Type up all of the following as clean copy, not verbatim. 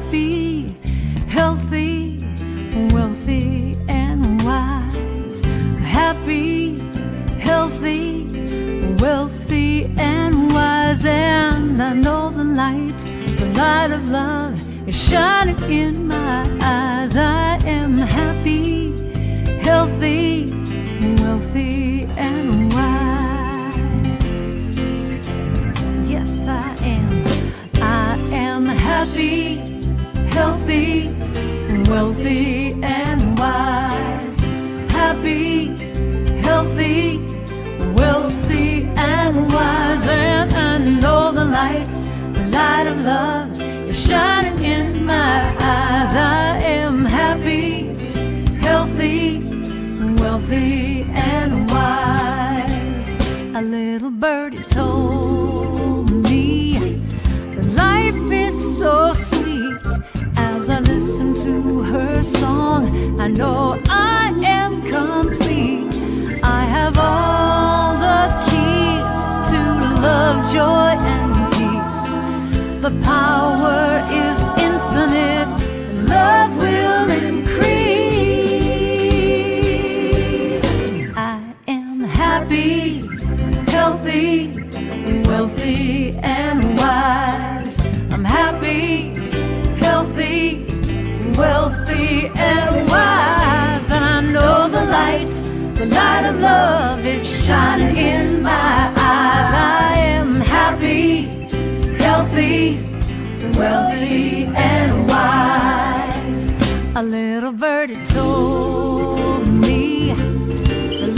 happy, healthy, wealthy, and wise. Happy, healthy, wealthy, and wise. And I know the light of love is shining in my eyes. I am happy, healthy, wealthy, and wise. Yes, I am. I am happy, healthy, wealthy, and wise. Happy, healthy, wealthy, and wise. And I know the light of love is shining in my eyes. I am happy, healthy, wealthy, and wise. A little birdie told me that life is so sweet. As I listen to her song, I know I am complete. I have all the keys to love, joy, and peace. The power is infinite. Love will increase. I am happy, healthy, wealthy, and wise. I'm happy, healthy, wealthy, and wise. And I know the light of love is shining in my eyes. I am happy, healthy, wealthy, and wise. A little birdie told me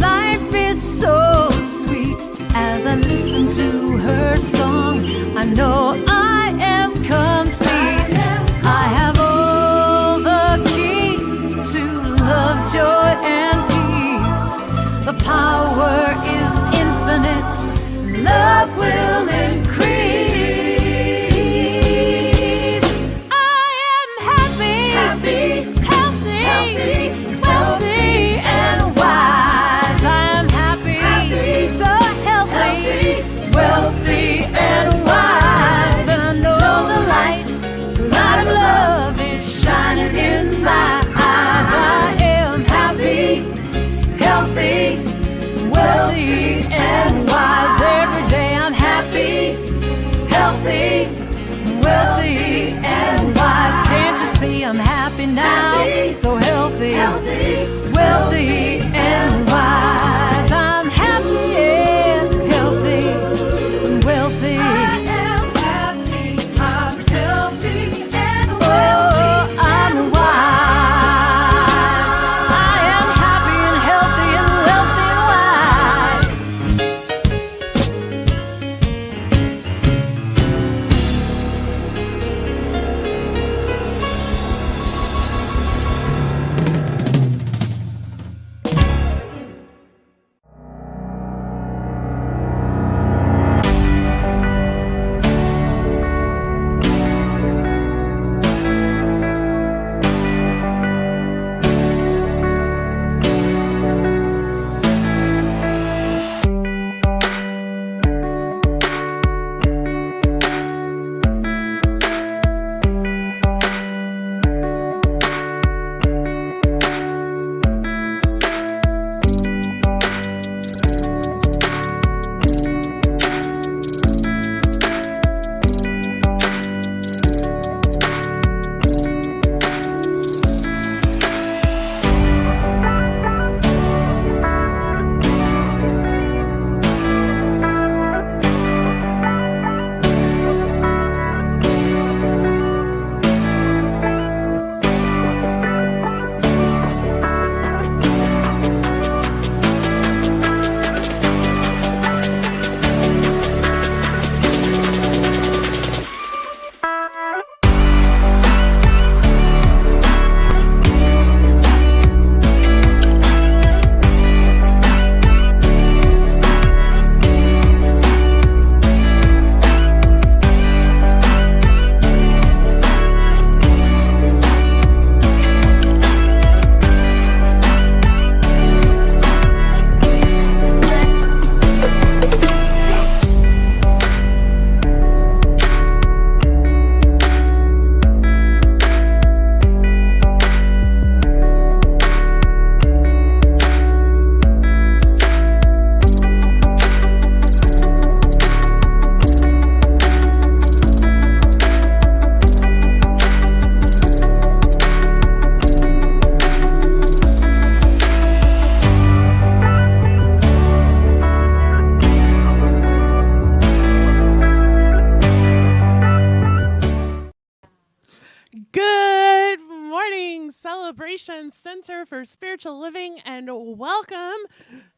life is so sweet. As I listen to her song, I know I am complete. I have all the keys to love, joy, and peace. The power is infinite. Love will increase. I am happy, healthy, wealthy, and wise. I am happy, so healthy, wealthy, and wise. Greetings, Celebration Center for Spiritual Living, and welcome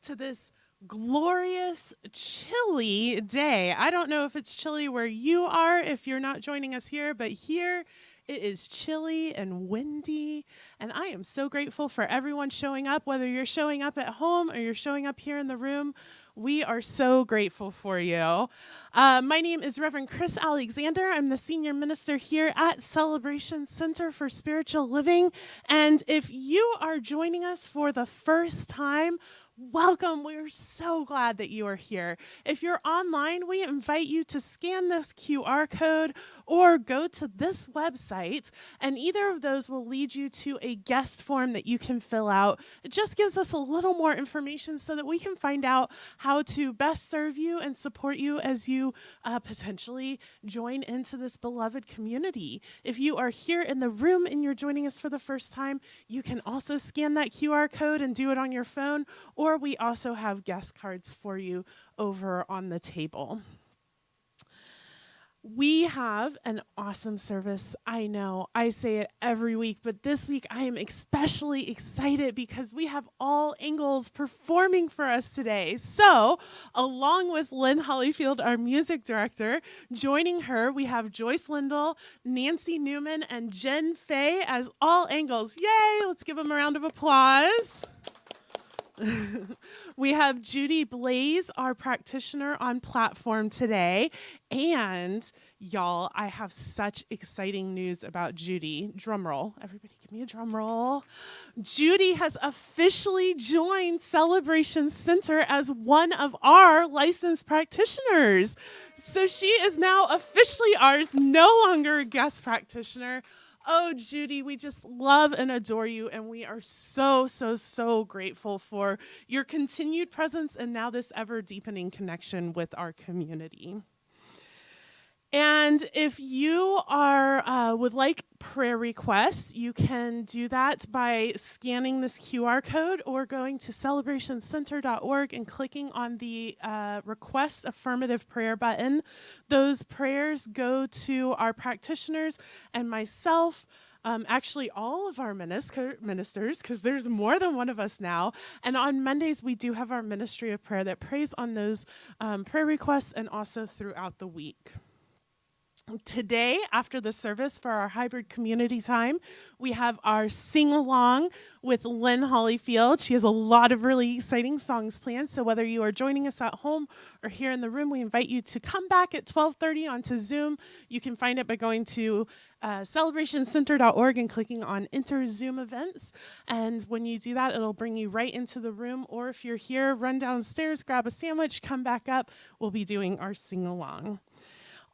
to this glorious, chilly day. I don't know if it's chilly where you are if you're not joining us here, but here it is chilly and windy, and I am so grateful for everyone showing up, whether you're showing up at home or you're showing up here in the room. We are so grateful for you. My name is Reverend Chris Alexander. I'm the senior minister here at Celebration Center for Spiritual Living. And if you are joining us for the first time, welcome. We're so glad that you are here. If you're online, we invite you to scan this QR code or go to this website, and either of those will lead you to a guest form that you can fill out. It just gives us a little more information so that we can find out how to best serve you and support you as you potentially join into this beloved community. If you are here in the room and you're joining us for the first time, you can also scan that QR code and do it on your phone, or we also have guest cards for you over on the table. We have an awesome service. I know I say it every week, but this week I am especially excited because we have all angles performing for us today. So, along with Lynn Hollyfield, our music director, joining her, we have Joyce Lindell, Nancy Newman, and Jen Fay as all angles. Yay! Let's give them a round of applause. We have Judy Blaze, our practitioner, on platform today. And y'all, I have such exciting news about Judy. Drum roll. Everybody give me a drum roll. Judy has officially joined Celebration Center as one of our licensed practitioners. So she is now officially ours, no longer a guest practitioner. Oh, Judy, we just love and adore you, and we are so, so, so grateful for your continued presence and now this ever-deepening connection with our community. And if you would like prayer requests, you can do that by scanning this QR code or going to celebrationcenter.org and clicking on the Request Affirmative Prayer button. Those prayers go to our practitioners and myself, actually all of our ministers, because there's more than one of us now. And on Mondays, we do have our ministry of prayer that prays on those prayer requests and also throughout the week. Today, after the service for our hybrid community time, we have our sing-along with Lynn Hollyfield. She has a lot of really exciting songs planned, so whether you are joining us at home or here in the room, we invite you to come back at 12:30 onto Zoom. You can find it by going to celebrationcenter.org and clicking on Enter Zoom Events. And when you do that, it'll bring you right into the room. Or if you're here, run downstairs, grab a sandwich, come back up. We'll be doing our sing-along.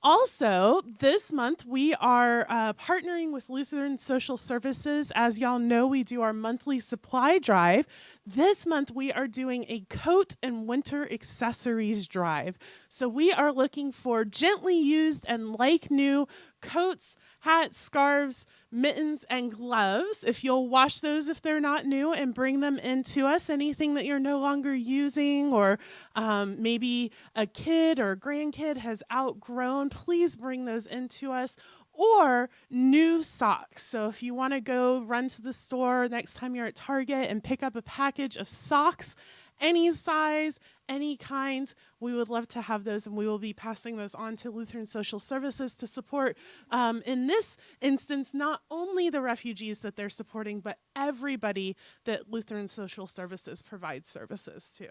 Also, this month, we are partnering with Lutheran Social Services. As y'all know, we do our monthly supply drive. This month, we are doing a coat and winter accessories drive. So we are looking for gently used and like new coats, hats, scarves, mittens, and gloves. If you'll wash those if they're not new and bring them in to us, anything that you're no longer using or maybe a kid or a grandkid has outgrown, please bring those into us. Or new socks. So if you want to go run to the store next time you're at Target and pick up a package of socks, any size, any kind, we would love to have those, and we will be passing those on to Lutheran Social Services to support, in this instance, not only the refugees that they're supporting, but everybody that Lutheran Social Services provides services to.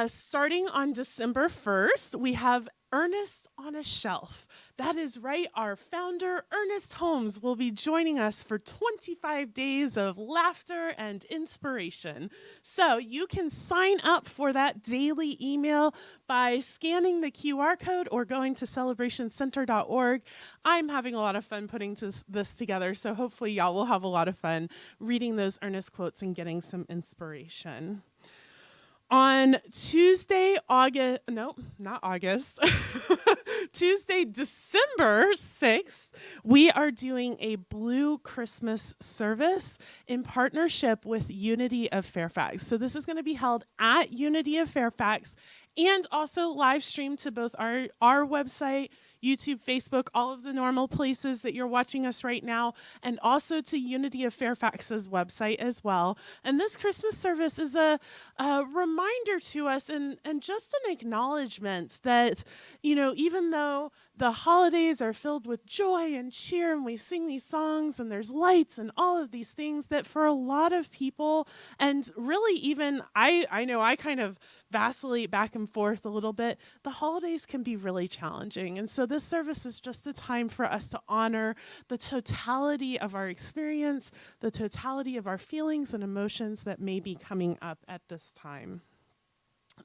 Starting on December 1st, we have Ernest on a Shelf. That is right, our founder, Ernest Holmes, will be joining us for 25 days of laughter and inspiration. So you can sign up for that daily email by scanning the QR code or going to celebrationcenter.org. I'm having a lot of fun putting this together, so hopefully y'all will have a lot of fun reading those Ernest quotes and getting some inspiration. On Tuesday, Tuesday, December 6th, we are doing a Blue Christmas service in partnership with Unity of Fairfax. So this is going to be held at Unity of Fairfax and also live streamed to both our website, YouTube, Facebook, all of the normal places that you're watching us right now, and also to Unity of Fairfax's website as well. And this Christmas service is a reminder to us and just an acknowledgement that, even though the holidays are filled with joy and cheer, and we sing these songs, and there's lights and all of these things, that for a lot of people, and really even I know I kind of vacillate back and forth a little bit, the holidays can be really challenging. And so this service is just a time for us to honor the totality of our experience, the totality of our feelings and emotions that may be coming up at this time.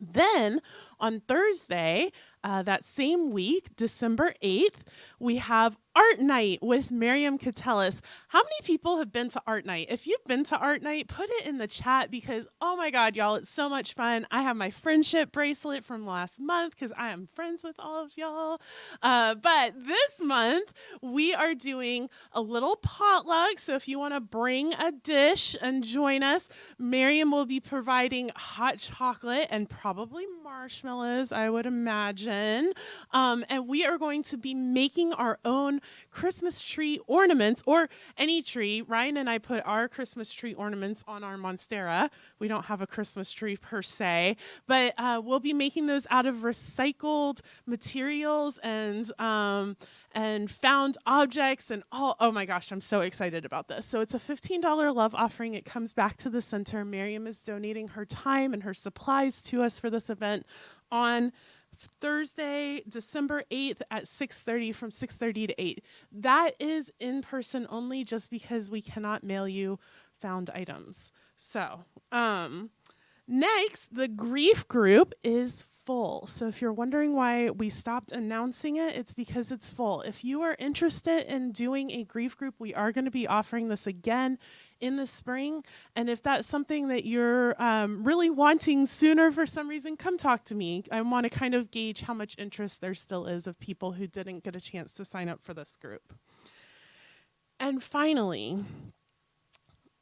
Then on Thursday, that same week, December 8th, we have Art Night with Miriam Catellis. How many people have been to Art Night? If you've been to Art Night, put it in the chat because, oh my God, y'all, it's so much fun. I have my friendship bracelet from last month because I am friends with all of y'all. But this month, we are doing a little potluck. So if you want to bring a dish and join us, Miriam will be providing hot chocolate and probably marshmallows, I would imagine. And we are going to be making our own Christmas tree ornaments, or any tree. Ryan and I put our Christmas tree ornaments on our Monstera. We don't have a Christmas tree per se, but we'll be making those out of recycled materials and found objects and all. Oh my gosh, I'm so excited about this. So it's a $15 love offering. It comes back to the center. Miriam is donating her time and her supplies to us for this event on Thursday, December 8th at 6:30, from 6:30 to 8. That is in person only, just because we cannot mail you found items. So, next, the grief group is full. So if you're wondering why we stopped announcing it, it's because it's full. If you are interested in doing a grief group, we are going to be offering this again in the spring. And if that's something that you're really wanting sooner for some reason, come talk to me. I want to kind of gauge how much interest there still is of people who didn't get a chance to sign up for this group. And finally,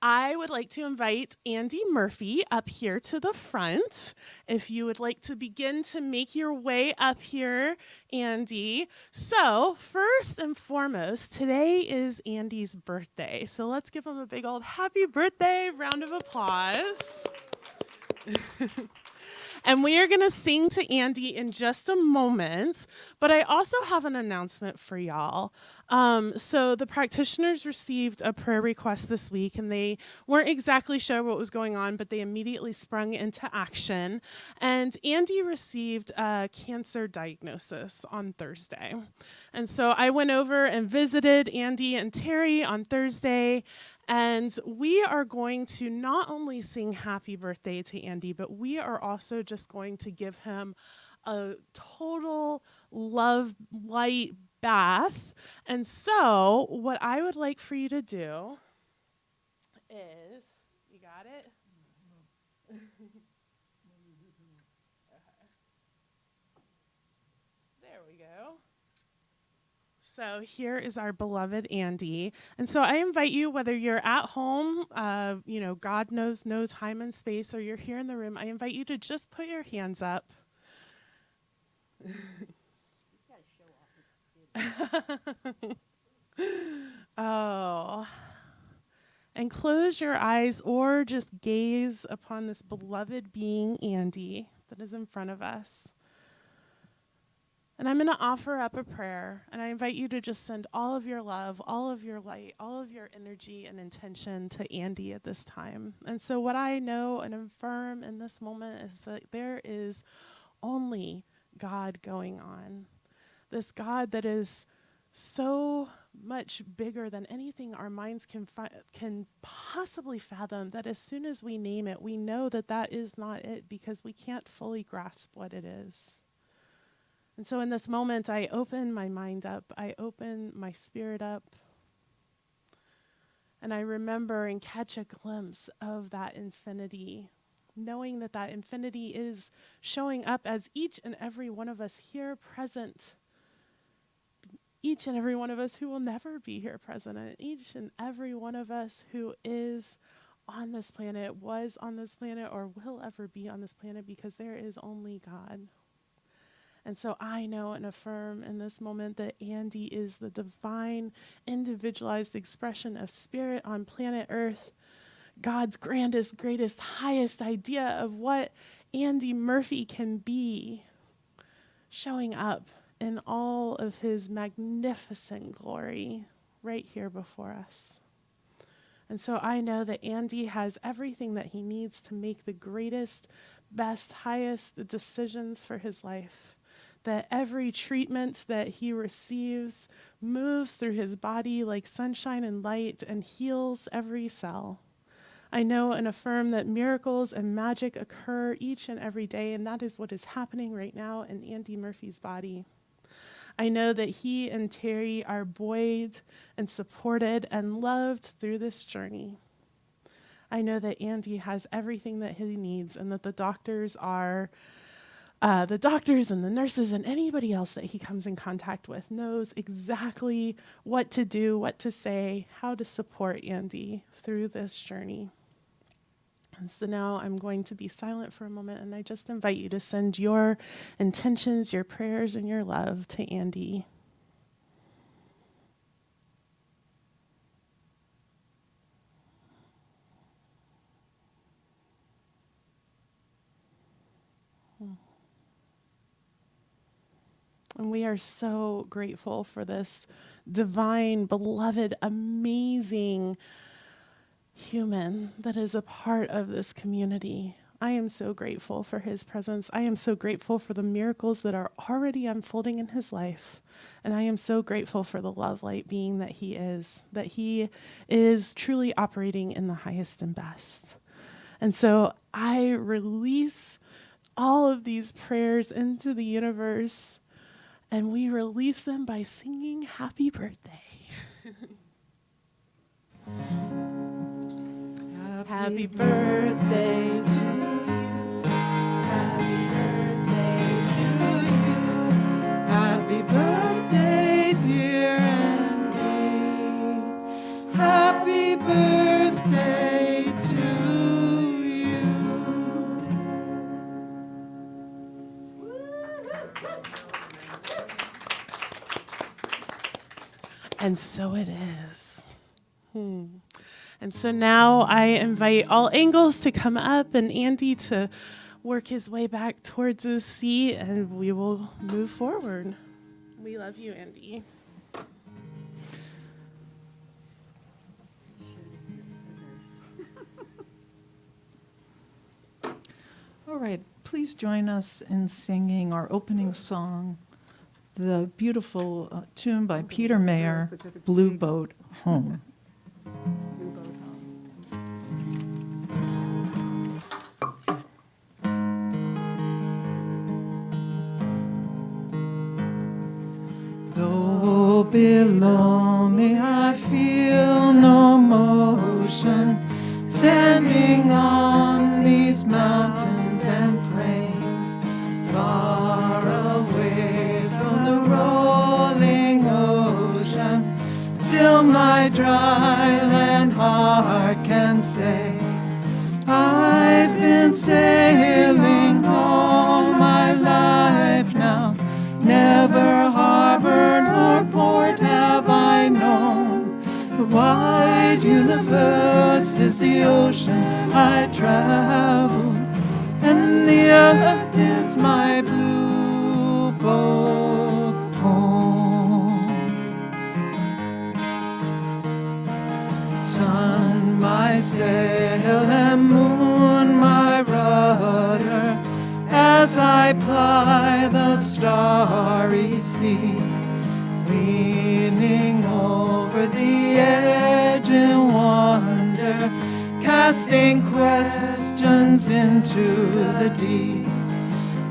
I would like to invite Andy Murphy up here to the front. If you would like to begin to make your way up here, Andy. So first and foremost, today is Andy's birthday. So let's give him a big old happy birthday round of applause. And we are going to sing to Andy in just a moment, but I also have an announcement for y'all. So the practitioners received a prayer request this week, and they weren't exactly sure what was going on, but they immediately sprung into action. And Andy received a cancer diagnosis on Thursday. And so I went over and visited Andy and Terry on Thursday, and we are going to not only sing happy birthday to Andy, but we are also just going to give him a total love light bath. And so what I would like for you to do is, you got it? Okay. There we go. So here is our beloved Andy. And so I invite you, whether you're at home, God knows no time and space, or you're here in the room, I invite you to just put your hands up. Oh. And close your eyes or just gaze upon this beloved being, Andy, that is in front of us. And I'm going to offer up a prayer, and I invite you to just send all of your love, all of your light, all of your energy and intention to Andy at this time. And so what I know and affirm in this moment is that there is only God going on. This God that is so much bigger than anything our minds can possibly fathom, that as soon as we name it, we know that that is not it, because we can't fully grasp what it is. And so in this moment, I open my mind up, I open my spirit up, and I remember and catch a glimpse of that infinity, knowing that that infinity is showing up as each and every one of us here present, each and every one of us who will never be here present, and each and every one of us who is on this planet, was on this planet, or will ever be on this planet, because there is only God. And so I know and affirm in this moment that Andy is the divine, individualized expression of spirit on planet Earth, God's grandest, greatest, highest idea of what Andy Murphy can be, showing up in all of his magnificent glory right here before us. And so I know that Andy has everything that he needs to make the greatest, best, highest decisions for his life. That every treatment that he receives moves through his body like sunshine and light and heals every cell. I know and affirm that miracles and magic occur each and every day, and that is what is happening right now in Andy Murphy's body. I know that he and Terry are buoyed and supported and loved through this journey. I know that Andy has everything that he needs, and that the doctors and the nurses and anybody else that he comes in contact with knows exactly what to do, what to say, how to support Andy through this journey. And so now I'm going to be silent for a moment, and I just invite you to send your intentions, your prayers, and your love to Andy. And we are so grateful for this divine, beloved, amazing human that is a part of this community. I am so grateful for his presence. I am so grateful for the miracles that are already unfolding in his life. And I am so grateful for the love light being that he is truly operating in the highest and best. And so I release all of these prayers into the universe, and we release them by singing happy birthday. Happy birthday to you. Happy birthday to you. Happy birthday, dear Andy. Happy birthday to you. And so it is. And so now I invite all angles to come up and Andy to work his way back towards his seat, and we will move forward. We love you, Andy. All right, please join us in singing our opening song, the beautiful tune by Peter Mayer, Blue Boat Home. Though below me I feel no motion, standing on these mountains and plains, far away from the rolling ocean, still my dry land heart can say, I've been sailing all my life now, never harbor nor port have I known. The wide universe is the ocean I travel, and the earth is my blue boat home. Sun, my sail, and moon, my rudder, as I ply the starry sea, leaning over the edge in wonder, casting questions into the deep,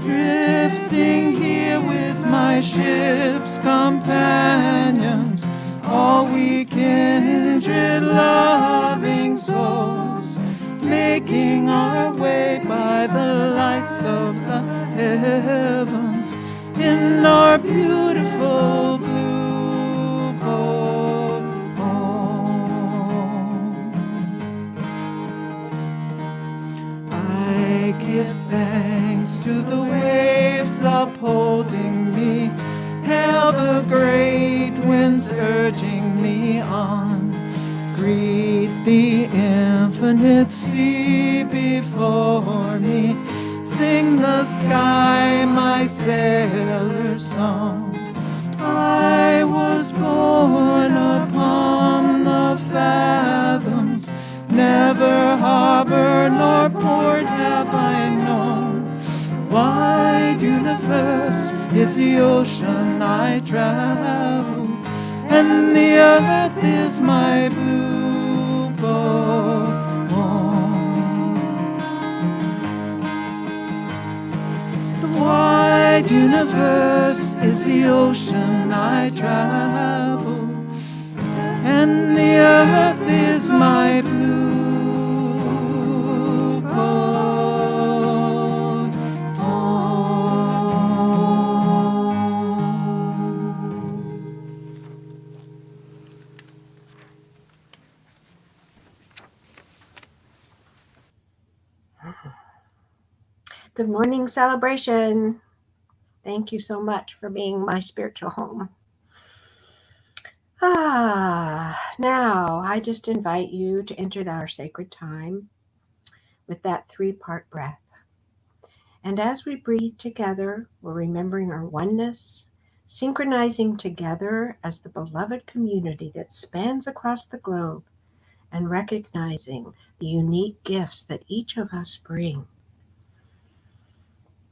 drifting here with my ship's companions, all we kindred loving souls, making our way by the lights of the heavens in our beautiful blue boat home. I give thanks to the waves upholding infinite sea before me. Sing the sky my sailor's song. I was born upon the fathoms, never harbor nor port have I known. Wide universe is the ocean I travel, and the earth is my blue boat home. The wide universe is the ocean I travel, and the earth is my blue boat home. Good morning, celebration. Thank you so much for being my spiritual home. Now I just invite you to enter our sacred time with that 3-part breath. And as we breathe together, we're remembering our oneness, synchronizing together as the beloved community that spans across the globe, and recognizing the unique gifts that each of us bring.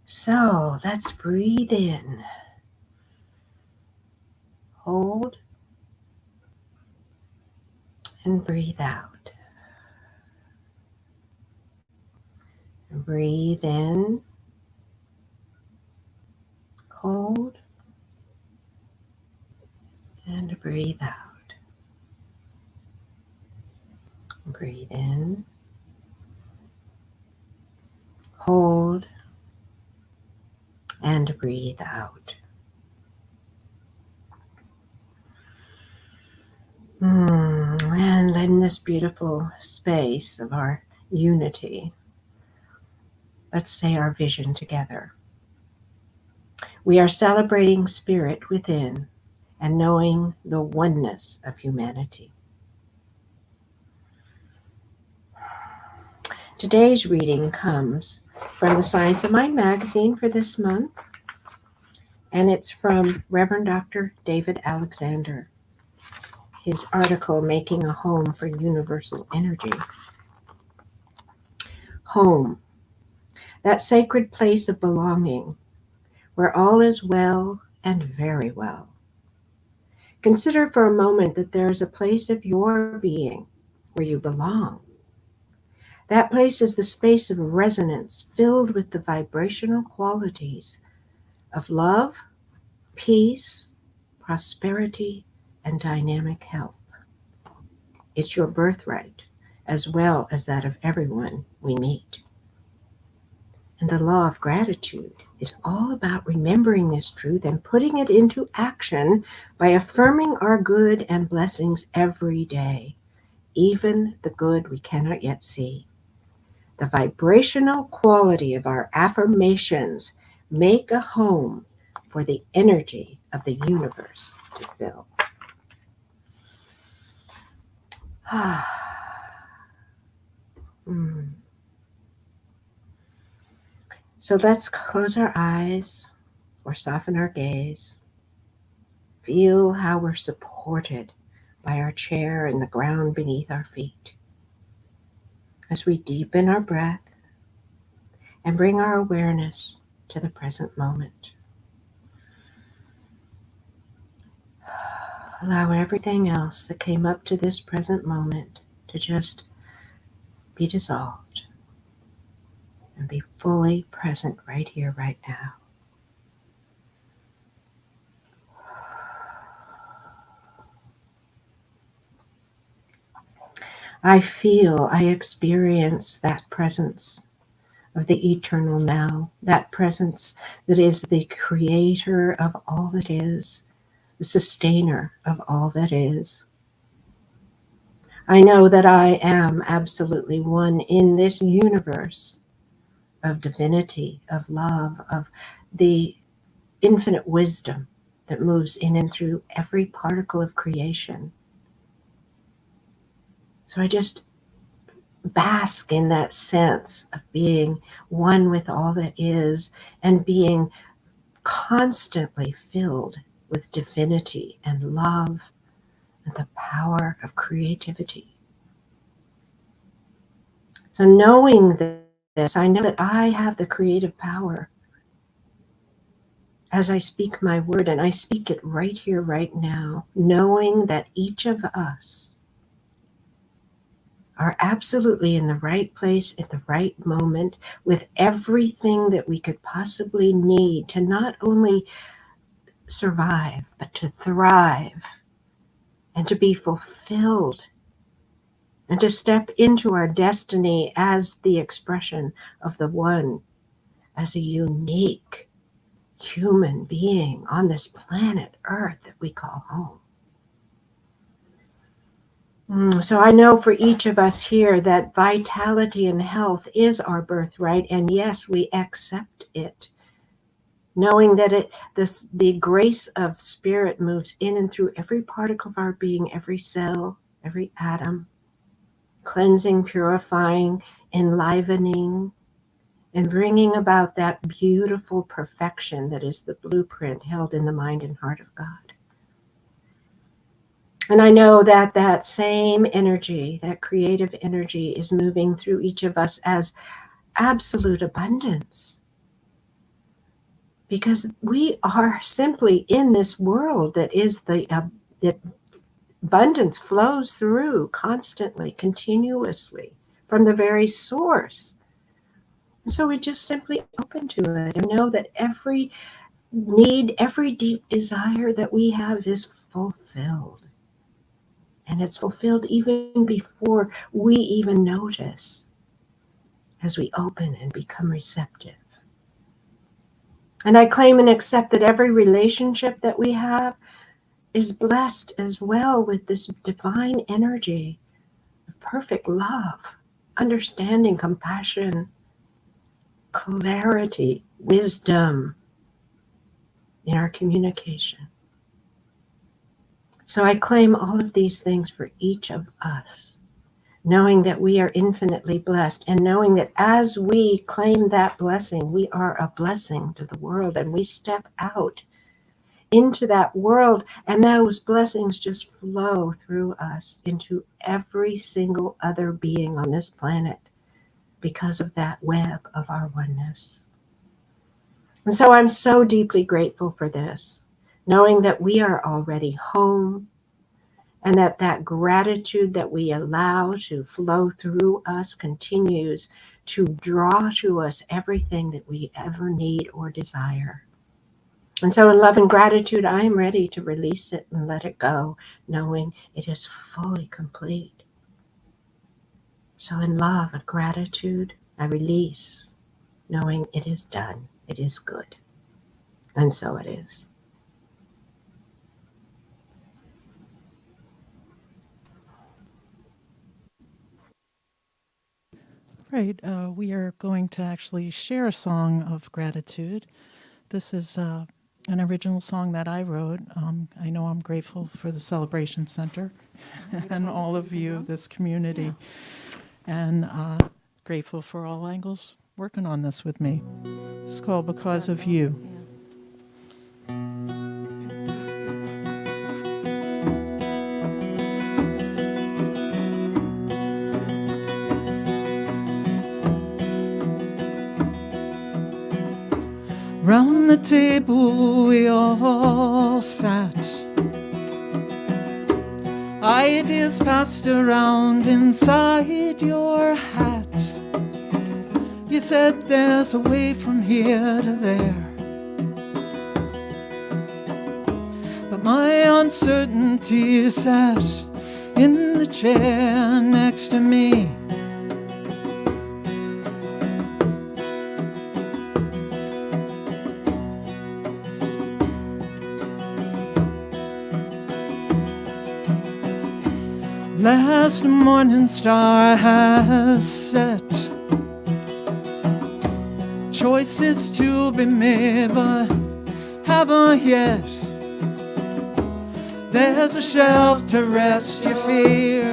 So let's breathe in, hold, and breathe out. Breathe in, hold, and breathe out. Breathe in, hold, and breathe out. And in this beautiful space of our unity, let's say our vision together. We are celebrating spirit within and knowing the oneness of humanity. Today's reading comes from the Science of Mind magazine for this month, and it's from Reverend Dr. David Alexander. His article, Making a Home for Universal Energy. Home, that sacred place of belonging, where all is well and very well. Consider for a moment that there is a place of your being where you belong. That place is the space of resonance filled with the vibrational qualities of love, peace, prosperity, and dynamic health. It's your birthright, as well as that of everyone we meet. And the law of gratitude is all about remembering this truth and putting it into action by affirming our good and blessings every day, even the good we cannot yet see. The vibrational quality of our affirmations make a home for the energy of the universe to fill. So let's close our eyes or soften our gaze. Feel how we're supported by our chair and the ground beneath our feet. As we deepen our breath and bring our awareness to the present moment. Allow everything else that came up to this present moment to just be dissolved and be fully present right here, right now. I experience that presence of the eternal now, that presence that is the creator of all that is, the sustainer of all that is. I know that I am absolutely one in this universe of divinity, of love, of the infinite wisdom that moves in and through every particle of creation. So I just bask in that sense of being one with all that is and being constantly filled with divinity and love and the power of creativity. So knowing this, I know that I have the creative power as I speak my word, and I speak it right here, right now, knowing that each of us are absolutely in the right place at the right moment with everything that we could possibly need to not only survive, but to thrive and to be fulfilled and to step into our destiny as the expression of the one, as a unique human being on this planet Earth that we call home. So I know for each of us here that vitality and health is our birthright, and yes, we accept it, knowing that the grace of spirit moves in and through every particle of our being, every cell, every atom, cleansing, purifying, enlivening, and bringing about that beautiful perfection that is the blueprint held in the mind and heart of God. And I know that that same energy, that creative energy, is moving through each of us as absolute abundance. Because we are simply in this world that is that abundance flows through constantly, continuously, from the very source. And so we just simply open to it and know that every need, every deep desire that we have is fulfilled. And it's fulfilled even before we even notice, as we open and become receptive. And I claim and accept that every relationship that we have is blessed as well with this divine energy of perfect love, understanding, compassion, clarity, wisdom in our communication. So I claim all of these things for each of us, knowing that we are infinitely blessed, and knowing that as we claim that blessing, we are a blessing to the world, and we step out into that world, and those blessings just flow through us into every single other being on this planet because of that web of our oneness. And so I'm so deeply grateful for this, knowing that we are already home, and that gratitude that we allow to flow through us continues to draw to us everything that we ever need or desire. And so in love and gratitude, I am ready to release it and let it go, knowing it is fully complete. So in love and gratitude, I release, knowing it is done, it is good. And so it is. Right. We are going to actually share a song of gratitude. This is an original song that I wrote. I know I'm grateful for the Celebration Center and all of you, this community, and grateful for all angles working on this with me. It's called Because of You. Round the table we all sat. Ideas passed around inside your hat. You said there's a way from here to there, but my uncertainty sat in the chair next to me. Last morning star has set. Choices to be made, but haven't yet. There's a shelf to rest your fear.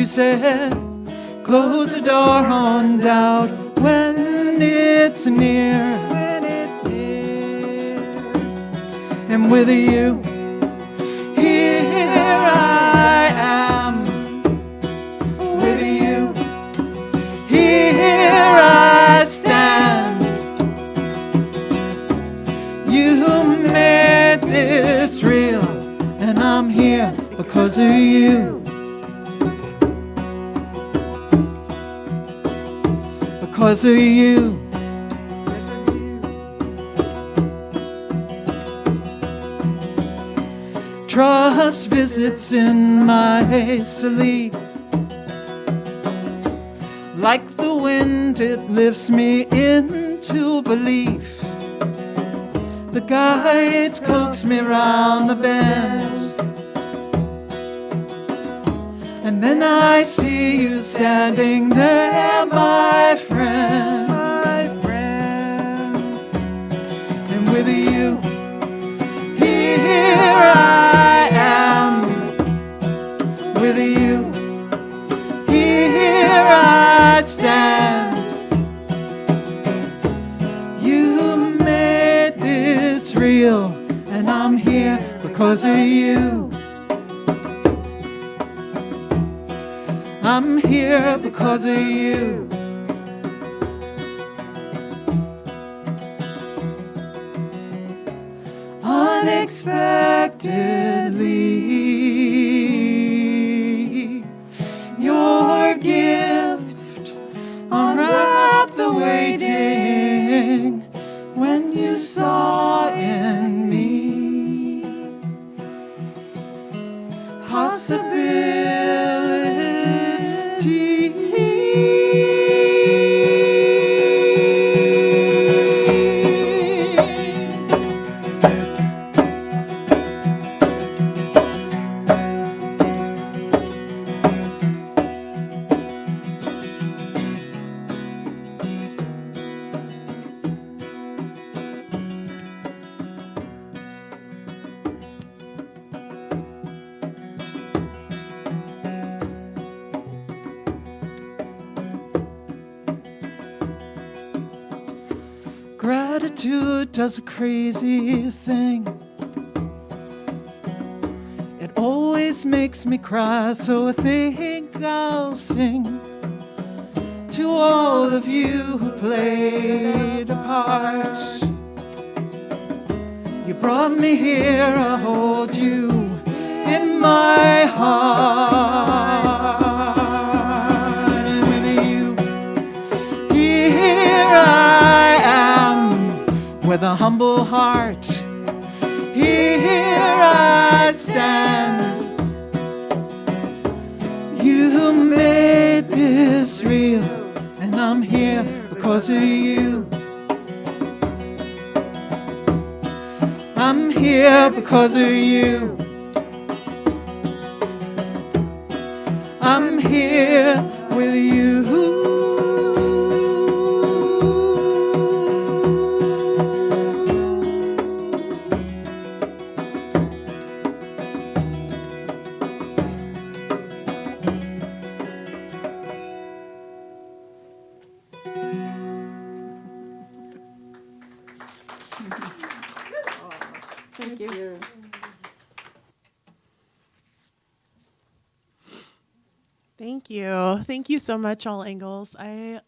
You said, close the door on doubt when it's near. And with you, here I am. With you, here I stand. You made this real, and I'm here because of you. Because of you. Trust visits in my sleep. Like the wind, it lifts me into belief. The guides coax me round the bend, and then I see you standing there, my friend, my friend. And with you, here I am. With you, here I stand. You made this real, and I'm here because of you. I'm here because of you. Unexpectedly, your gift unwrapped the waiting when you saw in me Gratitude does a crazy thing. It always makes me cry, so I think I'll sing to all of you who played a part. You brought me here, I hold you in my heart. And with you, here I am, with a humble heart. Here I stand. You made this real, and I'm here because of you. I'm here because of you. I'm here with you. Thank you. Thank you. Thank you so much, All Angles. I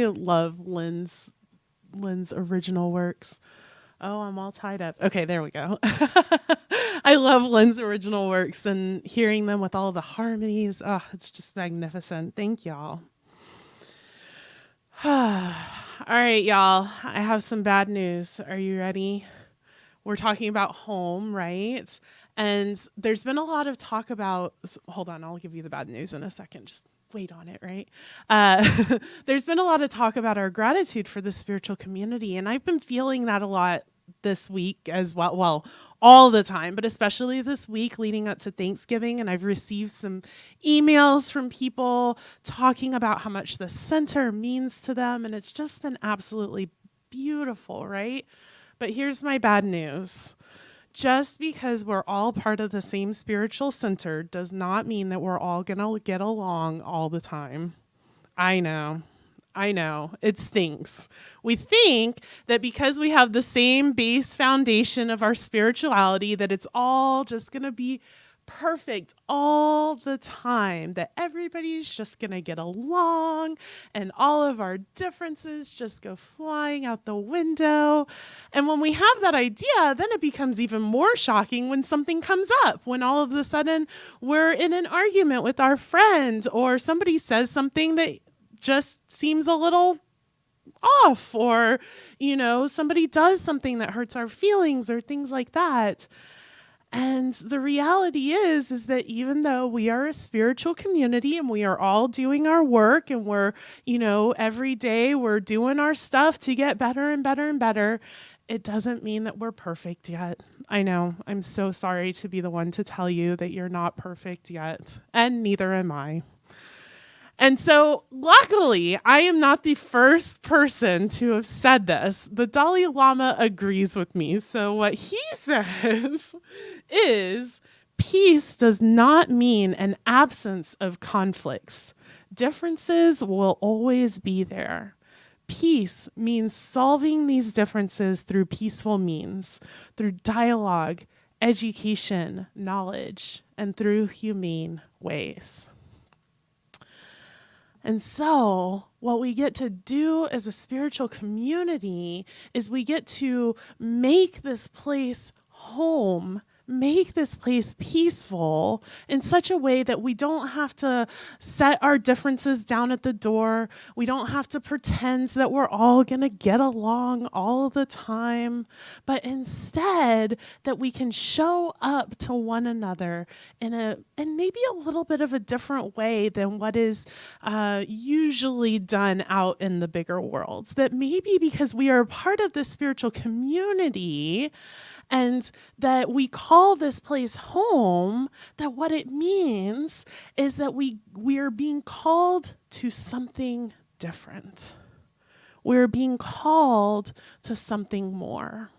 love Lynn's original works. Oh, I'm all tied up. Okay, there we go. I love Lynn's original works and hearing them with all the harmonies. Oh, it's just magnificent. Thank y'all. All right, y'all. I have some bad news. Are you ready? We're talking about home, right? And there's been a lot of talk about, hold on, I'll give you the bad news in a second. Just wait on it, right? There's been a lot of talk about our gratitude for the spiritual community. And I've been feeling that a lot this week as well. Well, all the time, but especially this week leading up to Thanksgiving. And I've received some emails from people talking about how much the center means to them. And it's just been absolutely beautiful, right? But here's my bad news. Just because we're all part of the same spiritual center does not mean that we're all going to get along all the time. I know. It stinks. We think that because we have the same base foundation of our spirituality, that it's all just going to be perfect all the time, that everybody's just going to get along and all of our differences just go flying out the window. And when we have that idea, then it becomes even more shocking when something comes up, when all of a sudden we're in an argument with our friend or somebody says something that just seems a little off, or, somebody does something that hurts our feelings or things like that. And the reality is that even though we are a spiritual community and we are all doing our work and we're, every day we're doing our stuff to get better and better and better, it doesn't mean that we're perfect yet. I know. I'm so sorry to be the one to tell you that you're not perfect yet, and neither am I. And so, luckily, I am not the first person to have said this. The Dalai Lama agrees with me. So what he says is, peace does not mean an absence of conflicts. Differences will always be there. Peace means solving these differences through peaceful means, through dialogue, education, knowledge, and through humane ways. And so what we get to do as a spiritual community is we get to make this place home, make this place peaceful in such a way that we don't have to set our differences down at the door. We don't have to pretend that we're all going to get along all the time, but instead that we can show up to one another in maybe a little bit of a different way than what is usually done out in the bigger worlds. That maybe because we are part of this spiritual community, and that we call this place home, that what it means is that we are being called to something different. We're being called to something more.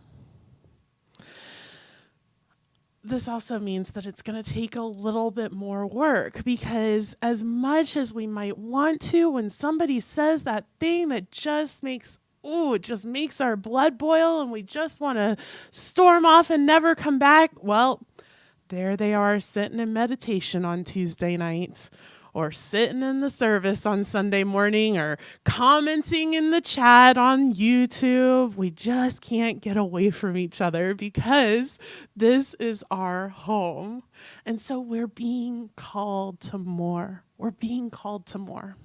This also means that it's going to take a little bit more work, because as much as we might want to, when somebody says that thing that just makes our blood boil and we just want to storm off and never come back, well, there they are sitting in meditation on Tuesday nights, or sitting in the service on Sunday morning, or commenting in the chat on YouTube. We just can't get away from each other because this is our home. And so we're being called to more. We're being called to more.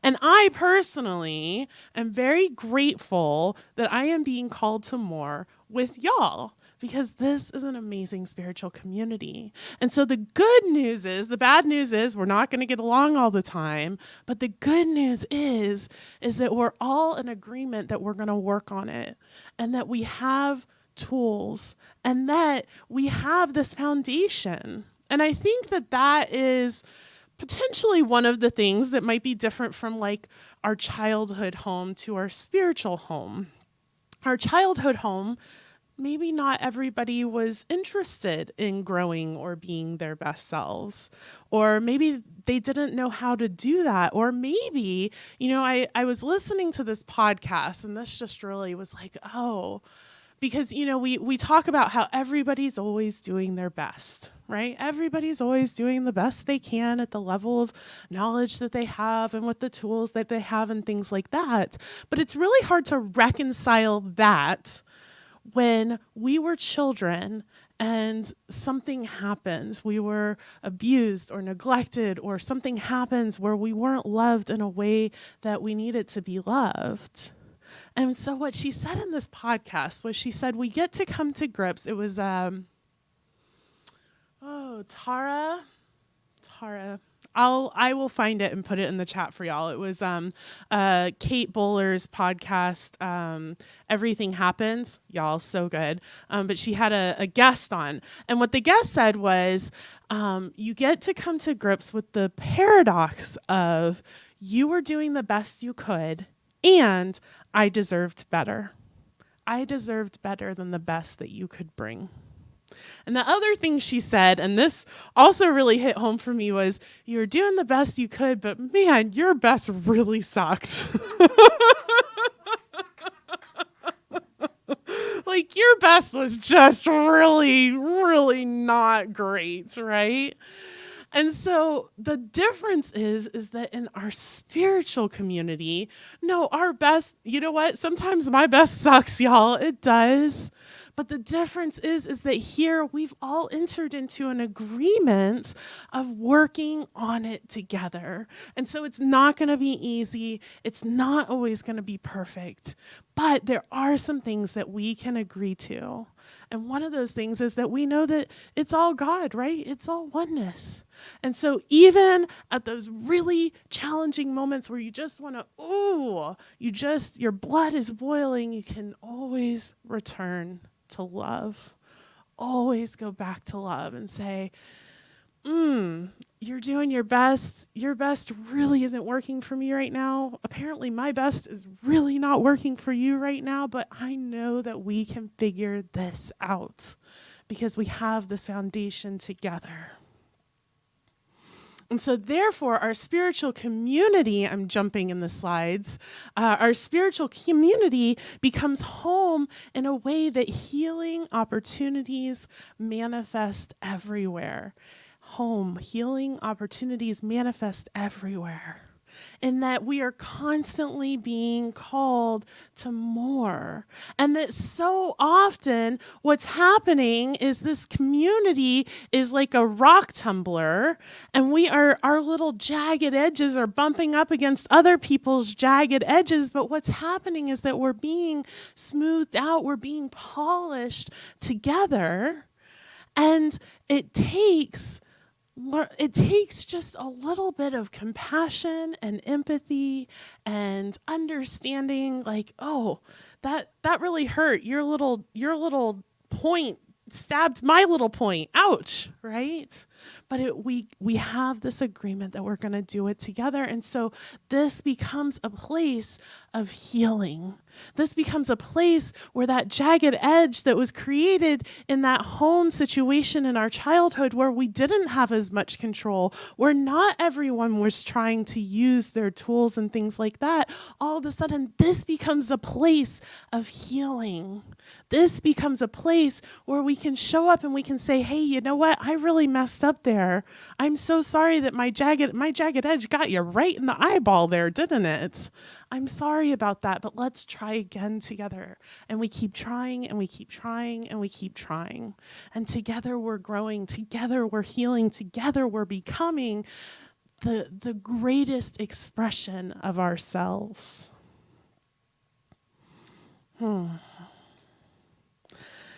And I personally am very grateful that I am being called to more with y'all, because this is an amazing spiritual community. And so the bad news is we're not going to get along all the time, but the good news is that we're all in agreement that we're going to work on it, and that we have tools, and that we have this foundation. And I think that is potentially one of the things that might be different from like our childhood home to our spiritual home. Our childhood home, maybe not everybody was interested in growing or being their best selves, or maybe they didn't know how to do that. Or maybe, I was listening to this podcast, and this just really was like, because, we talk about how everybody's always doing their best, right? Everybody's always doing the best they can at the level of knowledge that they have and with the tools that they have and things like that. But it's really hard to reconcile that when we were children and something happened, we were abused or neglected, or something happens where we weren't loved in a way that we needed to be loved. And so what she said in this podcast was, she said, we get to come to grips. It was, Tara. I will find it and put it in the chat for y'all. It was Kate Bowler's podcast, Everything Happens. Y'all, so good. But she had a guest on. And what the guest said was, you get to come to grips with the paradox of you were doing the best you could, and I deserved better. I deserved better than the best that you could bring. And the other thing she said, and this also really hit home for me, was you were doing the best you could, but man, your best really sucked. Like your best was just really, really not great, right? And so the difference is that in our spiritual community, no, our best, you know what? Sometimes my best sucks, y'all. It does. But the difference is that here we've all entered into an agreement of working on it together. And so it's not going to be easy. It's not always going to be perfect. But there are some things that we can agree to. And one of those things is that we know that it's all God, right? It's all oneness. And so even at those really challenging moments where you just want to, your blood is boiling, you can always return to love. Always go back to love and say, you're doing your best. Your best really isn't working for me right now. Apparently my best is really not working for you right now, but I know that we can figure this out because we have this foundation together. And so therefore, our spiritual community, I'm jumping in the slides, our spiritual community becomes home in a way that healing opportunities manifest everywhere. Home, healing opportunities manifest everywhere. In that we are constantly being called to more. And that so often what's happening is this community is like a rock tumbler, and our little jagged edges are bumping up against other people's jagged edges, but what's happening is that we're being smoothed out, we're being polished together, and it takes just a little bit of compassion and empathy and understanding, like, oh, that really hurt. Your little point stabbed my little point. Ouch, right? But we have this agreement that we're going to do it together. And so this becomes a place of healing. This becomes a place where that jagged edge that was created in that home situation in our childhood, where we didn't have as much control, where not everyone was trying to use their tools and things like that, all of a sudden this becomes a place of healing. This becomes a place where we can show up and we can say, hey, you know what? I really messed up there. I'm so sorry that my jagged edge got you right in the eyeball there, didn't it? I'm sorry about that, but let's try again together. And we keep trying and we keep trying and we keep trying. And together we're growing, together we're healing, together we're becoming the greatest expression of ourselves.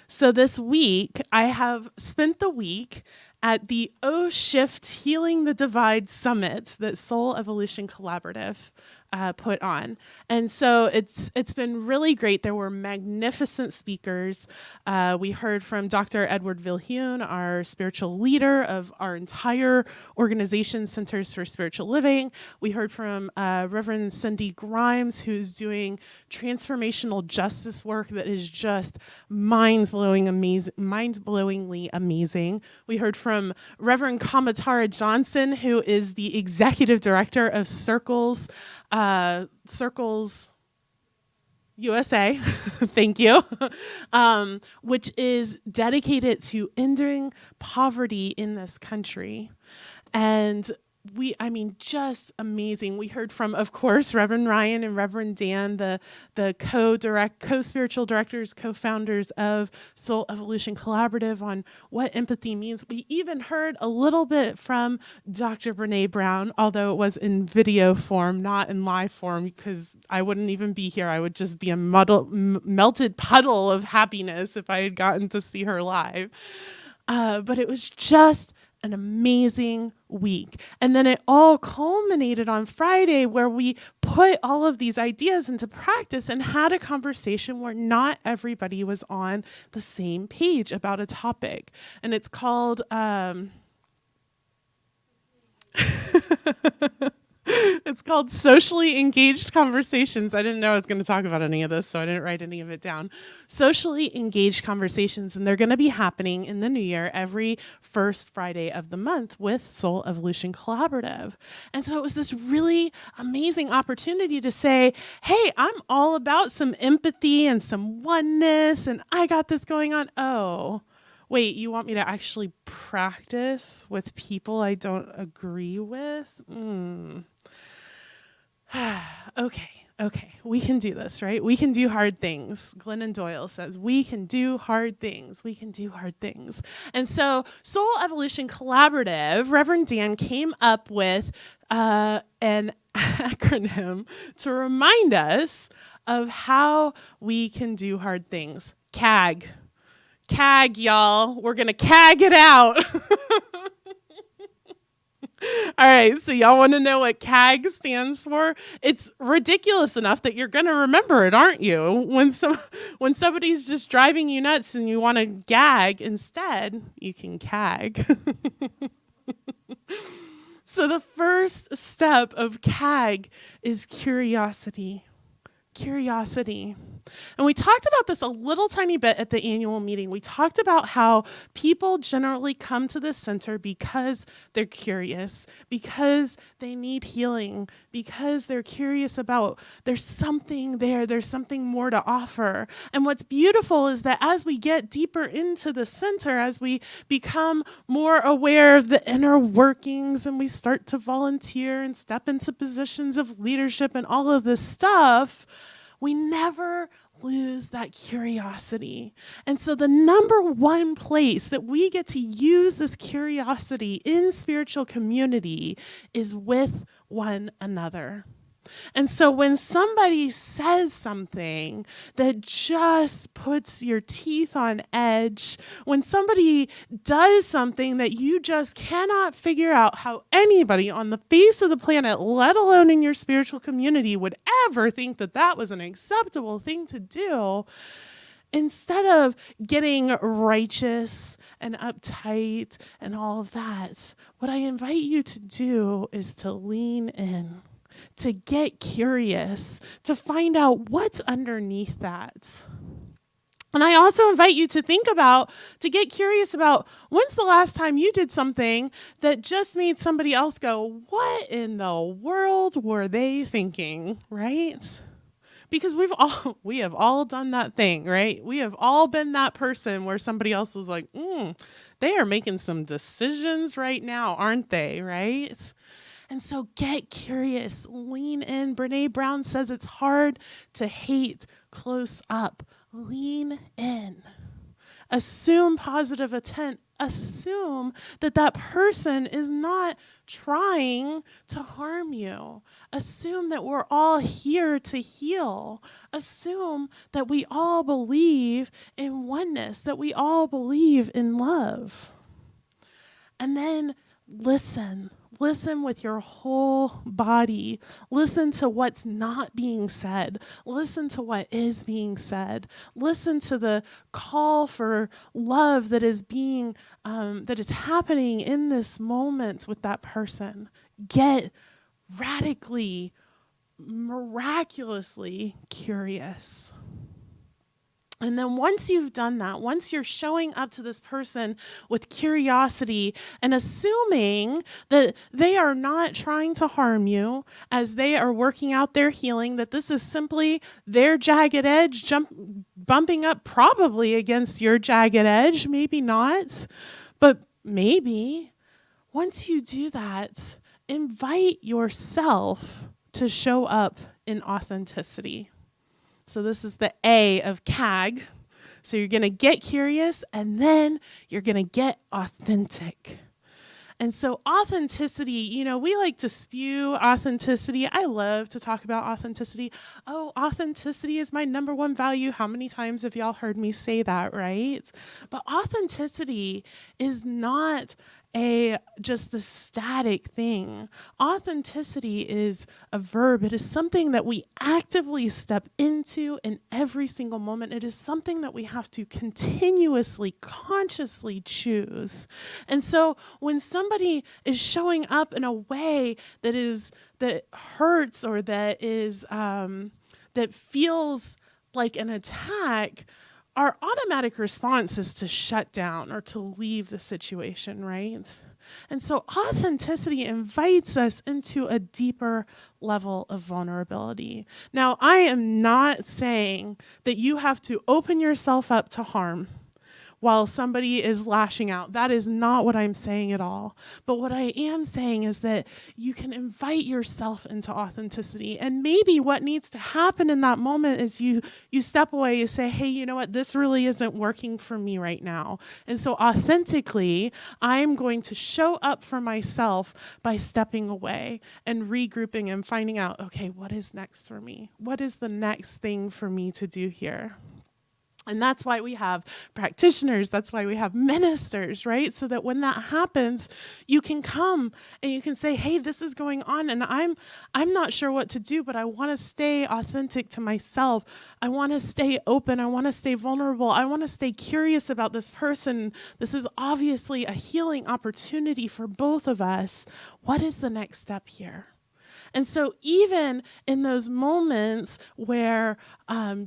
So this week, I have spent the week at the O-Shift Healing the Divide Summit that Soul Evolution Collaborative put on. And so it's been really great. There were magnificent speakers. We heard from Dr. Edward Vilhune, our spiritual leader of our entire organization, Centers for Spiritual Living. We heard from Reverend Cindy Grimes, who's doing transformational justice work that is just mind-blowingly amazing. We heard from Reverend Kamatara Johnson, who is the executive director of Circles USA, thank you, which is dedicated to ending poverty in this country. And just amazing. We heard from, of course, Reverend Ryan and Reverend Dan, the co-spiritual directors, co-founders of Soul Evolution Collaborative, on what empathy means. We even heard a little bit from Dr. Brene Brown, although it was in video form, not in live form, because I wouldn't even be here. I would just be a melted puddle of happiness if I had gotten to see her live. But it was just an amazing week. And then it all culminated on Friday, where we put all of these ideas into practice and had a conversation where not everybody was on the same page about a topic. And it's called called Socially Engaged Conversations. I didn't know I was going to talk about any of this, so I didn't write any of it down. Socially Engaged Conversations, and they're going to be happening in the new year every first Friday of the month with Soul Evolution Collaborative. And so it was this really amazing opportunity to say, hey, I'm all about some empathy and some oneness, and I got this going on. Oh, wait, you want me to actually practice with people I don't agree with? Okay, we can do this, right? We can do hard things. Glennon Doyle says, we can do hard things. We can do hard things. And so Soul Evolution Collaborative, Reverend Dan came up with an acronym to remind us of how we can do hard things. CAG. CAG, y'all. We're going to CAG it out. All right, so y'all want to know what CAG stands for? It's ridiculous enough that you're going to remember it, aren't you? When somebody's just driving you nuts and you want to gag, instead, you can CAG. So the first step of CAG is curiosity. Curiosity. And we talked about this a little tiny bit at the annual meeting. We talked about how people generally come to this center because they're curious, because they need healing, because they're curious about there's something there, there's something more to offer. And what's beautiful is that as we get deeper into the center, as we become more aware of the inner workings and we start to volunteer and step into positions of leadership and all of this stuff, we never lose that curiosity. And so the number one place that we get to use this curiosity in spiritual community is with one another. And so when somebody says something that just puts your teeth on edge, when somebody does something that you just cannot figure out how anybody on the face of the planet, let alone in your spiritual community, would ever think that that was an acceptable thing to do, instead of getting righteous and uptight and all of that, what I invite you to do is to lean in, to get curious, to find out what's underneath that. And I also invite you to to get curious about, when's the last time you did something that just made somebody else go, what in the world were they thinking, right? Because we have all done that thing, right? We have all been that person where somebody else was like, they are making some decisions right now, aren't they, right? And so get curious, lean in. Brene Brown says it's hard to hate close up. Lean in. Assume positive intent. Assume that that person is not trying to harm you. Assume that we're all here to heal. Assume that we all believe in oneness, that we all believe in love. And then listen. Listen with your whole body. Listen to what's not being said. Listen to what is being said. Listen to the call for love that is happening in this moment with that person. Get radically, miraculously curious. And then once you've done that, once you're showing up to this person with curiosity and assuming that they are not trying to harm you as they are working out their healing, that this is simply their jagged edge bumping up probably against your jagged edge, maybe not, but maybe. Once you do that, invite yourself to show up in authenticity. So this is the A of CAG. So you're going to get curious, and then you're going to get authentic. And so authenticity, we like to spew authenticity. I love to talk about authenticity. Oh, authenticity is my number one value. How many times have y'all heard me say that, right? But authenticity is not just the static thing. Authenticity is a verb. It is something that we actively step into in every single moment. It is something that we have to continuously, consciously choose. And so when somebody is showing up in a way that hurts or that is that feels like an attack, our automatic response is to shut down or to leave the situation, right? And so authenticity invites us into a deeper level of vulnerability. Now, I am not saying that you have to open yourself up to harm while somebody is lashing out. That is not what I'm saying at all. But what I am saying is that you can invite yourself into authenticity. And maybe what needs to happen in that moment is you step away, you say, hey, you know what, this really isn't working for me right now. And so authentically, I'm going to show up for myself by stepping away and regrouping and finding out, okay, what is next for me? What is the next thing for me to do here? And that's why we have practitioners, that's why we have ministers, right? So that when that happens, you can come and you can say, hey, this is going on and I'm not sure what to do, but I want to stay authentic to myself. I want to stay open. I want to stay vulnerable. I want to stay curious about this person. This is obviously a healing opportunity for both of us. What is the next step here? And so even in those moments where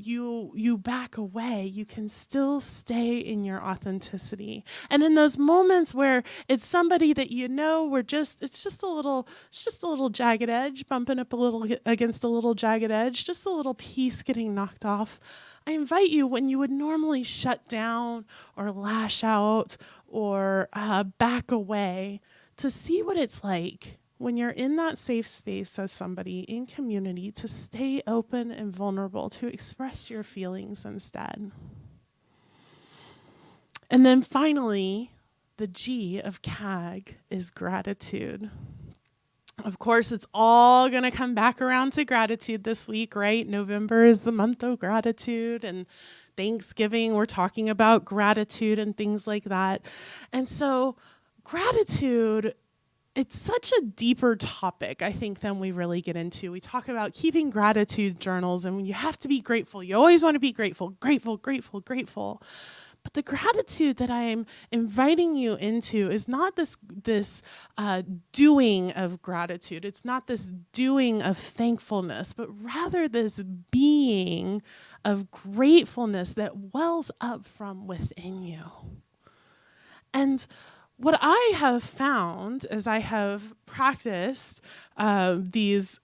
you back away, you can still stay in your authenticity. And in those moments where it's somebody that you know, it's just a little jagged edge, bumping up a little against a little jagged edge, just a little piece getting knocked off. I invite you, when you would normally shut down or lash out or back away, to see what it's like when you're in that safe space as somebody in community, to stay open and vulnerable, to express your feelings instead. And then finally, the G of CAG is gratitude. Of course, it's all going to come back around to gratitude this week, right? November is the month of gratitude, and Thanksgiving, we're talking about gratitude and things like that. And so gratitude, it's such a deeper topic, I think, than we really get into. We talk about keeping gratitude journals, and you have to be grateful. You always want to be grateful, grateful, grateful, grateful. But the gratitude that I am inviting you into is not this doing of gratitude. It's not this doing of thankfulness, but rather this being of gratefulness that wells up from within you. And what I have found as I have practiced these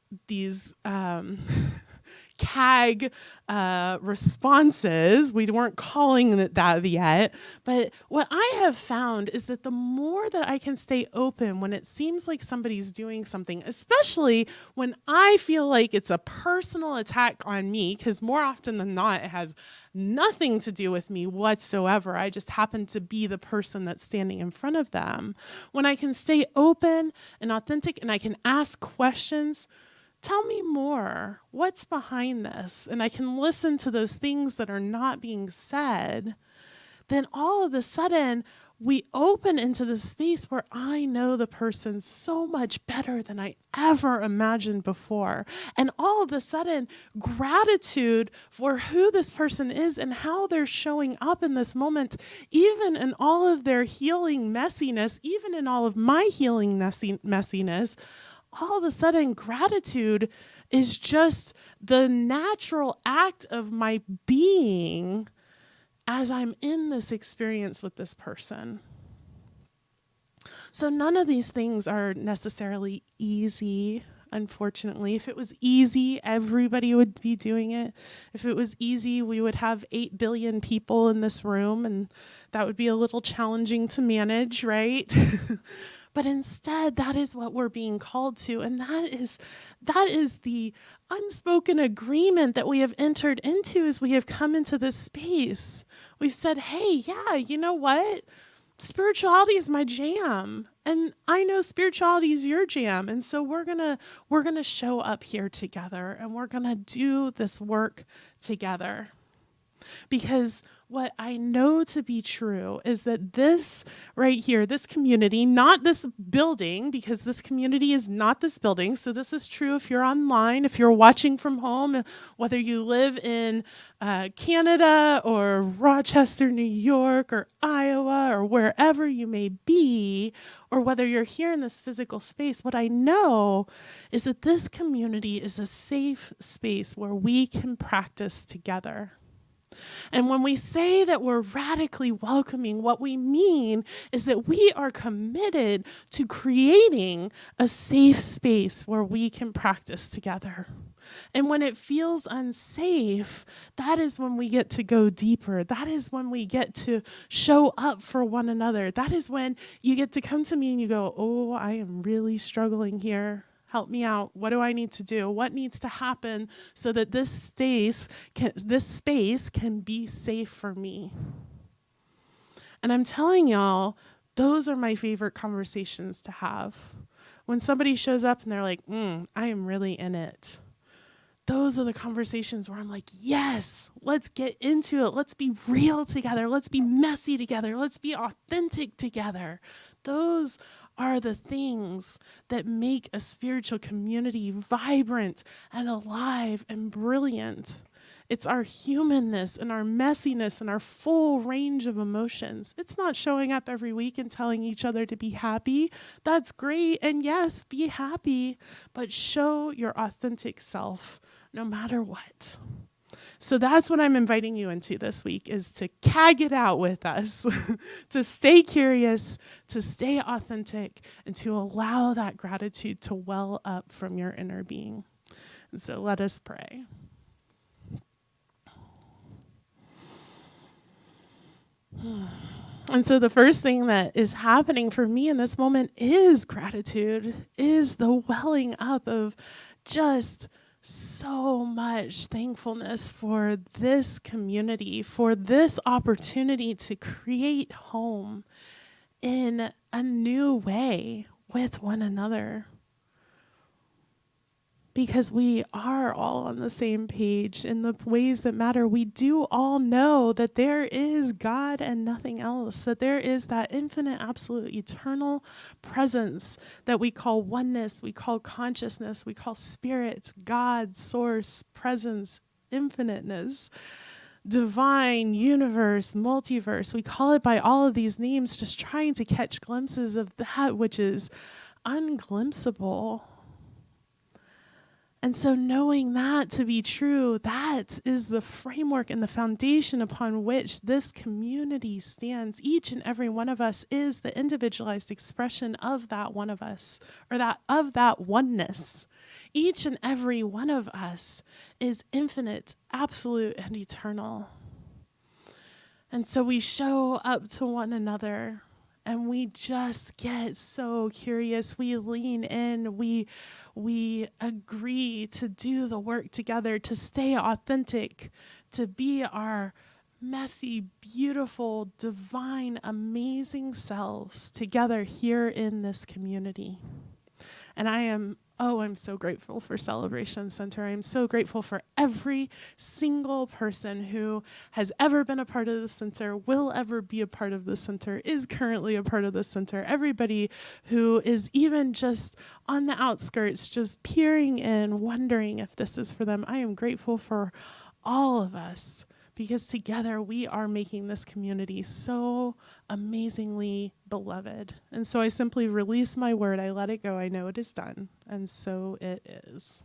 CAG responses, we weren't calling it that yet, but what I have found is that the more that I can stay open when it seems like somebody's doing something, especially when I feel like it's a personal attack on me, because more often than not, it has nothing to do with me whatsoever. I just happen to be the person that's standing in front of them. When I can stay open and authentic and I can ask questions, tell me more. What's behind this? And I can listen to those things that are not being said. Then all of a sudden, we open into the space where I know the person so much better than I ever imagined before. And all of a sudden, gratitude for who this person is and how they're showing up in this moment, even in all of their healing messiness, even in all of my healing messiness, all of a sudden, gratitude is just the natural act of my being as I'm in this experience with this person. So none of these things are necessarily easy, unfortunately. If it was easy, everybody would be doing it. If it was easy, we would have 8 billion people in this room, and that would be a little challenging to manage, right? But instead, that is what we're being called to, and that is the unspoken agreement that we have entered into as we have come into this space. We've said, hey, yeah, you know what? Spirituality is my jam, and I know spirituality is your jam, and so we're gonna show up here together, and we're gonna do this work together. Because what I know to be true is that this right here, this community, not this building, because this community is not this building. So this is true if you're online, if you're watching from home, whether you live in Canada or Rochester, New York, or Iowa, or wherever you may be, or whether you're here in this physical space. What I know is that this community is a safe space where we can practice together. And when we say that we're radically welcoming, what we mean is that we are committed to creating a safe space where we can practice together. And when it feels unsafe, that is when we get to go deeper. That is when we get to show up for one another. That is when you get to come to me and you go, oh, I am really struggling here. Help me out. What do I need to do? What needs to happen so that this space can be safe for me? And I'm telling y'all, those are my favorite conversations to have. When somebody shows up and they're like, I am really in it. Those are the conversations where I'm like, yes, let's get into it. Let's be real together. Let's be messy together. Let's be authentic together. Those are the things that make a spiritual community vibrant and alive and brilliant. It's our humanness and our messiness and our full range of emotions. It's not showing up every week and telling each other to be happy. That's great. And yes, be happy, but show your authentic self no matter what. So that's what I'm inviting you into this week, is to CAG it out with us, to stay curious, to stay authentic, and to allow that gratitude to well up from your inner being. And so let us pray. And so the first thing that is happening for me in this moment is gratitude, is the welling up of just so much thankfulness for this community, for this opportunity to create home in a new way with one another. Because we are all on the same page in the ways that matter. We do all know that there is God and nothing else, that there is that infinite, absolute, eternal presence that we call oneness, we call consciousness, we call spirit, God, source, presence, infiniteness, divine, universe, multiverse. We call it by all of these names, just trying to catch glimpses of that which is unglimpsable. And so knowing that to be true, that is the framework and the foundation upon which this community stands. Each and every one of us is the individualized expression of that one of us, or that oneness. Each and every one of us is infinite, absolute, and eternal. And so we show up to one another and we just get so curious. We lean in, we agree to do the work together, to stay authentic, to be our messy, beautiful, divine, amazing selves together here in this community. And I'm so grateful for Celebration Center. I'm so grateful for every single person who has ever been a part of the center, will ever be a part of the center, is currently a part of the center. Everybody who is even just on the outskirts, just peering in, wondering if this is for them. I am grateful for all of us, because together we are making this community so amazingly beloved. And so I simply release my word. I let it go. I know it is done. And so it is.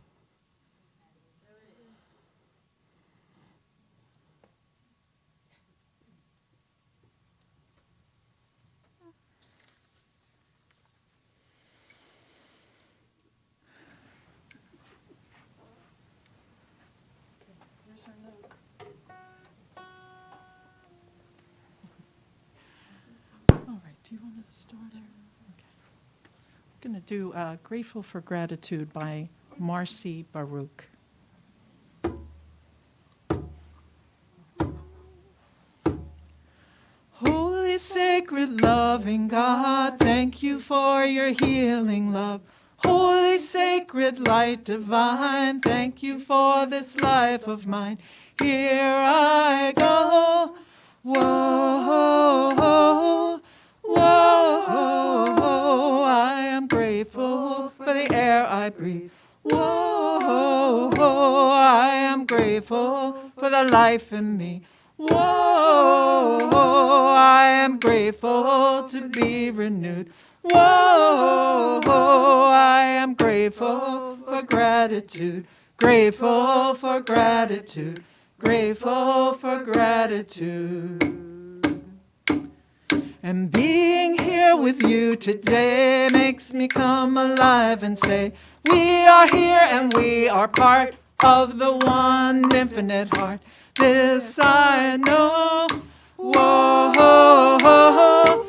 All right, do you want to start? Okay. I'm going to do Grateful for Gratitude by Marcy Baruch. Holy, sacred, loving God, thank you for your healing love. Holy, sacred, light divine, thank you for this life of mine. Here I go, Whoa, whoa, I am grateful for the air I breathe. Whoa, I am grateful for the life in me. Whoa, I am grateful to be renewed. Whoa, I am grateful for gratitude. Grateful for gratitude. Grateful for gratitude. And being here with you today makes me come alive and say, we are here and we are part of the one infinite heart. This I know. Whoa, whoa,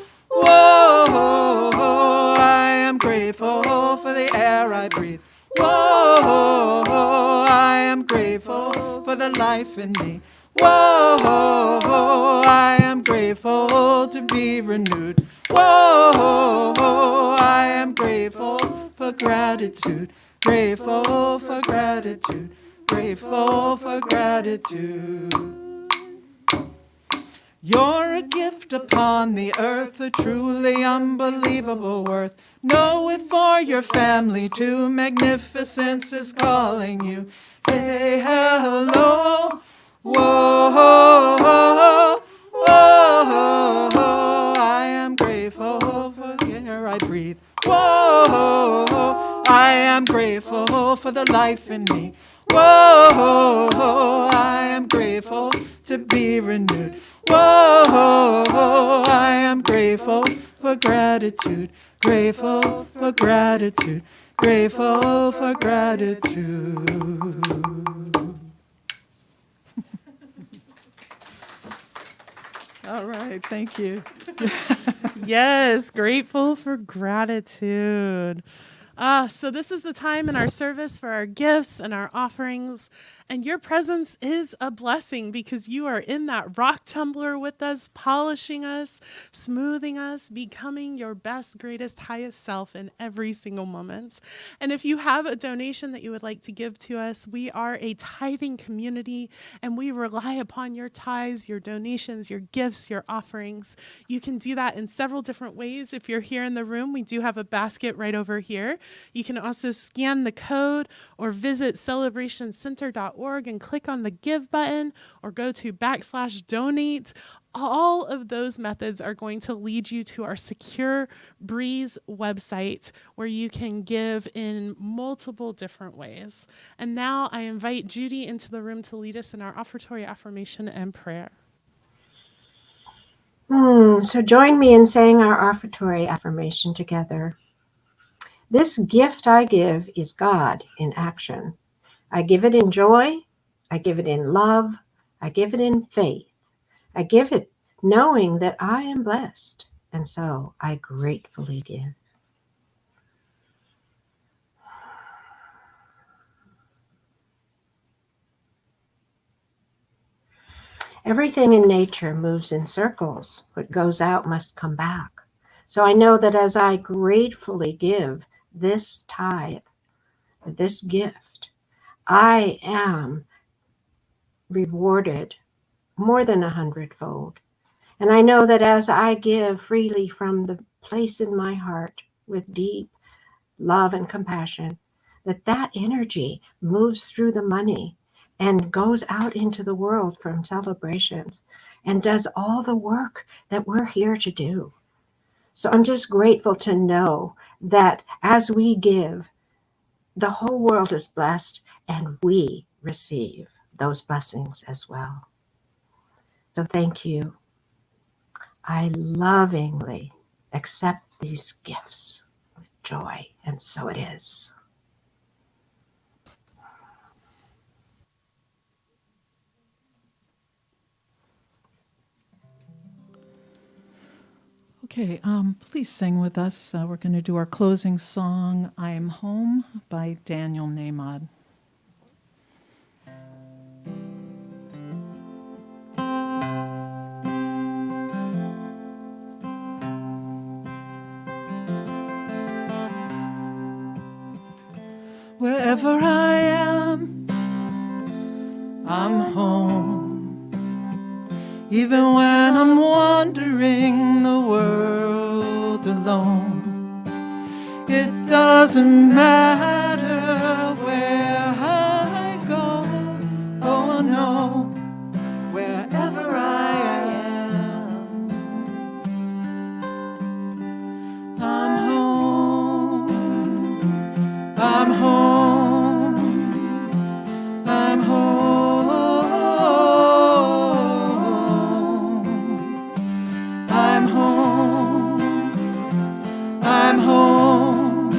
I am grateful for the air I breathe. Whoa, I am grateful for the life in me. Whoa, I am grateful to be renewed. Whoa, I am grateful for gratitude. Grateful for gratitude. Grateful for gratitude. You're a gift upon the earth, a truly unbelievable worth. Know it for your family too. Magnificence is calling you. Say hello. Whoa, whoa, I am grateful for the air I breathe. Whoa, I am grateful for the life in me. Whoa, I am grateful to be renewed. Whoa, I am grateful for gratitude. Grateful for gratitude. Grateful for gratitude. All right, thank you. Yes, grateful for gratitude. So this is the time in our service for our gifts and our offerings. And your presence is a blessing because you are in that rock tumbler with us, polishing us, smoothing us, becoming your best, greatest, highest self in every single moment. And if you have a donation that you would like to give to us, we are a tithing community and we rely upon your tithes, your donations, your gifts, your offerings. You can do that in several different ways. If you're here in the room, we do have a basket right over here. You can also scan the code or visit celebrationcenter.org and click on the give button or go to /donate. All of those methods are going to lead you to our Secure Breeze website where you can give in multiple different ways. And now I invite Judy into the room to lead us in our offertory affirmation and prayer. So join me in saying our offertory affirmation together. This gift I give is God in action. I give it in joy. I give it in love. I give it in faith. I give it knowing that I am blessed, and so I gratefully give. Everything in nature moves in circles. What goes out must come back. So I know that as I gratefully give this tithe, this gift, I am rewarded more than 100-fold. And I know that as I give freely from the place in my heart with deep love and compassion, that energy moves through the money and goes out into the world from celebrations and does all the work that we're here to do. So I'm just grateful to know that as we give, the whole world is blessed and we receive those blessings as well. So thank you. I lovingly accept these gifts with joy, and so it is. Okay, please sing with us. We're going to do our closing song, I'm Home, by Daniel Namod. Wherever I am, I'm home. Even when I'm wandering the world alone, it doesn't matter where I go. Oh no, wherever I am, I'm home. I'm home. I'm home. I'm home. I'm home.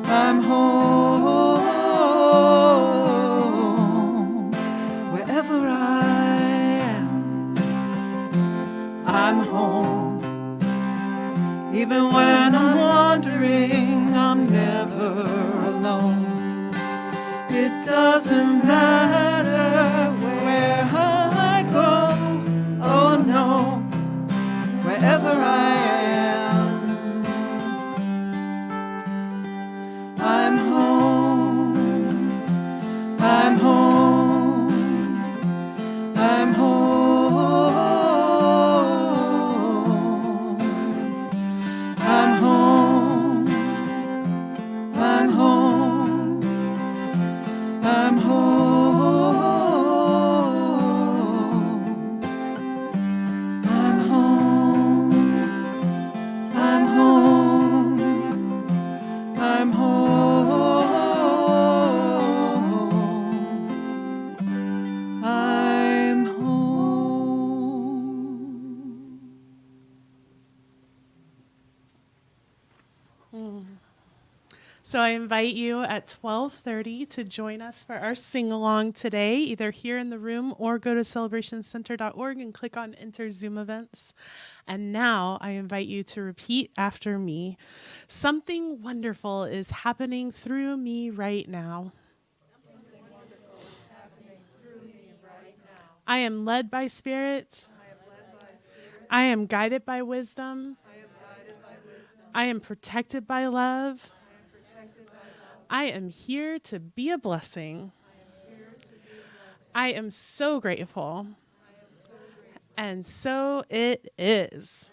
I'm home. Wherever I am, I'm home. Even when I'm wandering, I'm never alone. It doesn't matter where I go. Oh no, wherever I am, I'm home. I'm home. I'm home. I'm home. I'm home. I'm home. I'm home. I'm home. I'm home. I'm home. So I invite you at 12:30 to join us for our sing-along today, either here in the room or go to celebrationcenter.org and click on Enter Zoom Events. And now I invite you to repeat after me. Something wonderful is happening through me right now. I am led by Spirit. I am guided by wisdom. I am protected by love. I am here to be a blessing. I am so grateful. And so it is.